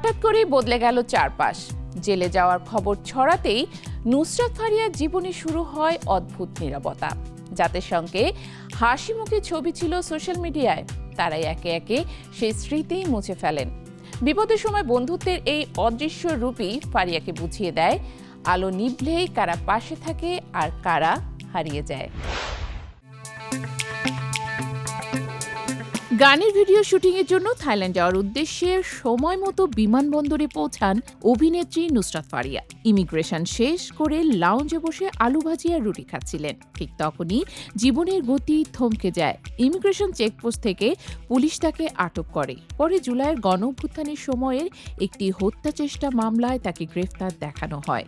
হঠাৎ করেই বদলে গেল চারপাশ। জেলে যাওয়ার খবর ছড়াতেই নুসরাত ফারিয়ার জীবনে শুরু হয় অদ্ভুত নীরবতা। যাদের সঙ্গে হাসি মুখে ছবি ছিল সোশ্যাল মিডিয়ায়, তারাই একে একে সেই স্মৃতি মুছে ফেলেন। বিপদের সময় বন্ধুত্বের এই অদৃশ্য রূপই ফারিয়াকে বুঝিয়ে দেয় আলো নিভলেই কারা পাশে থাকে আর কারা হারিয়ে যায়। গানের ভিডিও শুটিংয়ের জন্য থাইল্যান্ড যাওয়ার উদ্দেশ্যে সময় মতো বিমানবন্দরে পৌঁছান অভিনেত্রী নুসরাত ফারিয়া। ইমিগ্রেশন শেষ করে লাউঞ্জে বসে আলু ভাজি আর রুটি খাচ্ছিলেন। ঠিক তখনই জীবনের গতি থমকে যায়। ইমিগ্রেশন চেকপোস্ট থেকে পুলিশ তাকে আটক করে। পরে জুলাইয়ের গণঅভ্যুত্থানের সময়ের একটি হত্যা চেষ্টা মামলায় তাকে গ্রেফতার দেখানো হয়।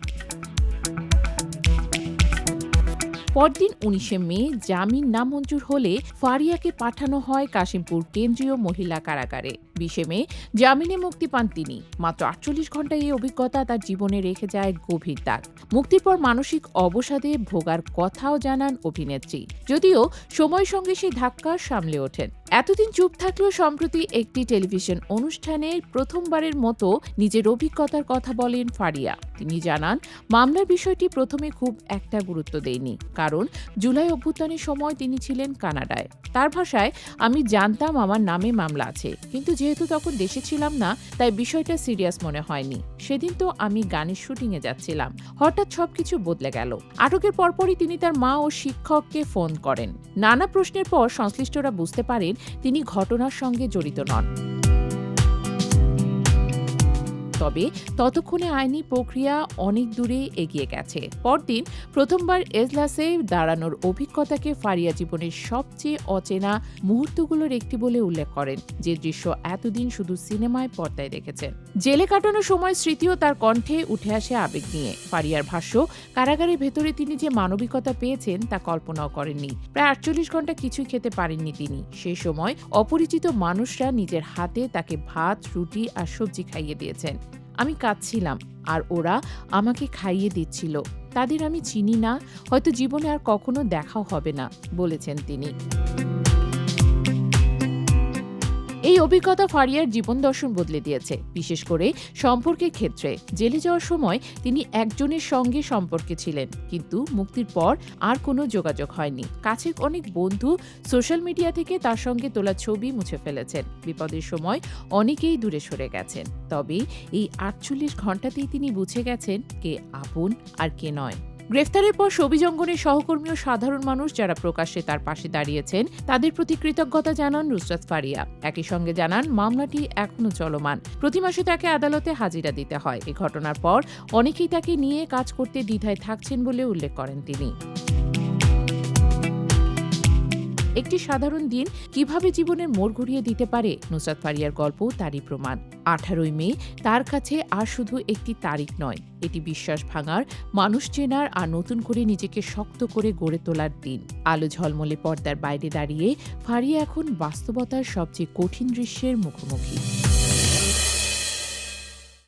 পরদিন 19 মে জামিন নামঞ্জুর হলে ফারিয়াকে পাঠানো হয় কাশিমপুর কেন্দ্রীয় মহিলা কারাগারে। 20 মে জামিনে মুক্তি পান তিনি। মাত্র 48 ঘণ্টায় এই অভিজ্ঞতা তার জীবনে রেখে যায় গভীর দাগ। মুক্তির পর মানসিক অবসাদে ভোগার কথাও জানান অভিনেত্রী, যদিও সময়ের সঙ্গে সেই ধাক্কা সামলে ওঠেন। এতদিন চুপ থাকলেও সম্প্রতি একটি টেলিভিশন অনুষ্ঠানে প্রথমবারের মতো নিজের অভিজ্ঞতার কথা বলেন ফারিয়া। তিনি জানান, মামলার বিষয়টি প্রথমে খুব একটা গুরুত্ব দেয়নি, কারণ জুলাই অভ্যুত্থানের সময় তিনি ছিলেন কানাডায়। তার ভাষায়, আমি জানতাম আমার নামে মামলা আছে, কিন্তু যেহেতু তখন দেশে ছিলাম না, তাই বিষয়টা সিরিয়াস মনে হয়নি। সেদিন তো আমি গানের শুটিংয়ে যাচ্ছিলাম, হঠাৎ সবকিছু বদলে গেল। আটকের পরপরই তিনি তার মা ও শিক্ষককে ফোন করেন। নানা প্রশ্নের পর সংশ্লিষ্টরা বুঝতে পারেন তিনি ঘটনার সঙ্গে জড়িত নন। তবে ততক্ষণে আইনি প্রক্রিয়া অনেক দূরে এগিয়ে গেছে। পরদিন প্রথমবার এজলাসে দাঁড়ানোর অভিজ্ঞতাকে ফারিয়া জীবনের সবচেয়ে অচেনা মুহূর্তগুলোর একটি বলে উল্লেখ করেন, যে দৃশ্য এতদিন শুধু সিনেমায় পর্দায় দেখেছেন। জেলে কাটানোর সময় স্মৃতিও তার কণ্ঠে উঠে আসে আবেগ নিয়ে। ফারিয়ার ভাষ্য, কারাগারের ভেতরে তিনি যে মানবিকতা পেয়েছেন তা কল্পনাও করেননি। প্রায় 48 ঘণ্টা কিছুই খেতে পারেননি তিনি। সেই সময় অপরিচিত মানুষরা নিজের হাতে তাকে ভাত, রুটি আর সবজি খাইয়ে দিয়েছেন। আমি কাঁদছিলাম আর ওরা আমাকে খাইয়ে দিচ্ছিল। তাদের আমি চিনি না, হয়তো জীবনে আর কখনো দেখাও হবে না, বলেছেন তিনি। এই অভিজ্ঞতা ফারিয়ার জীবন দর্শন বদলে দিয়েছে, বিশেষ করে সম্পর্কের ক্ষেত্রে। জেলে যাওয়ার সময় তিনি একজনের সঙ্গে সম্পর্কে ছিলেন, কিন্তু মুক্তির পর আর কোনো যোগাযোগ হয়নি। কাছের অনেক বন্ধু সোশ্যাল মিডিয়া থেকে তার সঙ্গে তোলা ছবি মুছে ফেলেছেন। বিপদের সময় অনেকেই দূরে সরে গেছেন। তবে এই 48 ঘণ্টাতেই তিনি বুঝে গেছেন কে আপন আর কে নয়। গ্রেফতারের পর ছবি অঙ্গনের সহকর্মী ও সাধারণ মানুষ যারা প্রকাশ্যে তার পাশে দাঁড়িয়েছেন, তাদের প্রতি কৃতজ্ঞতা জানান নুসরাত ফারিয়া। একই সঙ্গে জানান, মামলাটি এখনো চলমান, প্রতি মাসে তাকে আদালতে হাজিরা দিতে হয়। এই ঘটনার পর অনেকেই তাকে নিয়ে কাজ করতে দ্বিধায় থাকছেন বলে উল্লেখ করেন তিনি। একটি সাধারণ দিন কিভাবে জীবনের মোড় ঘুরিয়ে দিতে পারে, নুসরাত ফারিয়ার গল্প তারই প্রমাণ। 18 মে তার কাছে আর শুধু একটি তারিখ নয়, এটি বিশ্বাস ভাঙার, মানুষ চেনার আর নতুন করে নিজেকে শক্ত করে গড়ে তোলার দিন। আলো ঝলমলে পর্দার বাইরে দাঁড়িয়ে ফারিয়া এখন বাস্তবতার সবচেয়ে কঠিন দৃশ্যের মুখোমুখি।